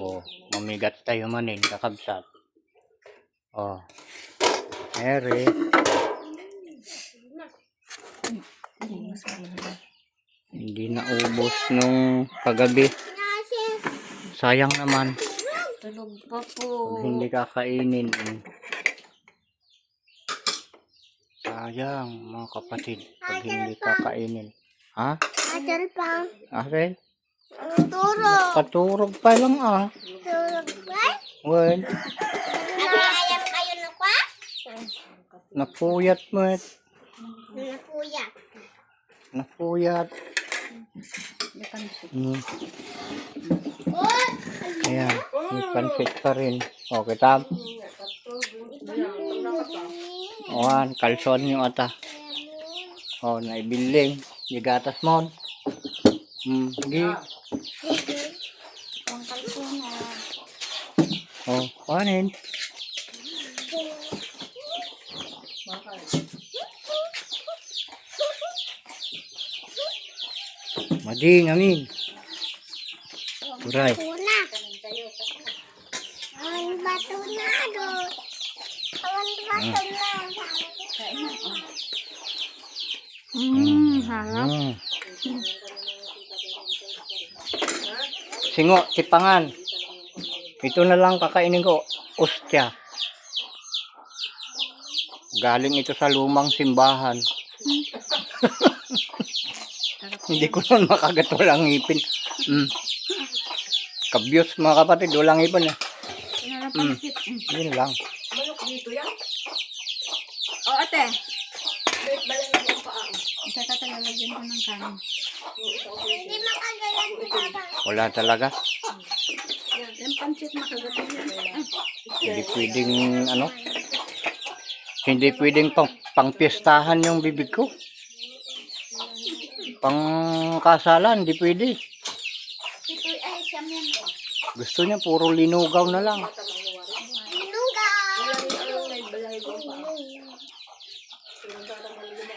Oh, mamigat tayo manin, kakabsat. Oh, Mary. Hindi na ubos nung kagabi. Sayang naman. Tulog pa po. Pag hindi kakainin. Sayang mga kapatid. Pag hindi kakainin. Ha? Adal pa. Aral? Turog. Katurog pa lang ah. Turog ba? Well, Nag-ayam kayo na kwa? napuyat mo. Napuya. Napuyat. Oh! Ayan, may pansit pa rin. O, kita. Ayan, kalson yung ata. O, naibiling. Gigatas mo. Gi. Ang kalsona. O, kanin. Mading, amin. Turay. Tuna. Awan bato na do. Awan bato na. Harap. Singo, tipangan. Ito na lang kakainin ko. Ostya. Galing ito sa lumang simbahan. Hindi ko nun makagat, walang ngipin. Kabyos mga kapatid, walang ngipin eh. Yun lang. Manok dito yan? O ate. Ito tatalagyan ko ng kanin. Hindi makagalan si Papa. Wala talaga. Yung pancit makagatin yan. Hindi pwedeng ano. Hindi pwedeng pang piestahan yung bibig ko. Pang kasalan, hindi pwede. Ito ay siyam yan. Gusto niya puro linugaw na lang.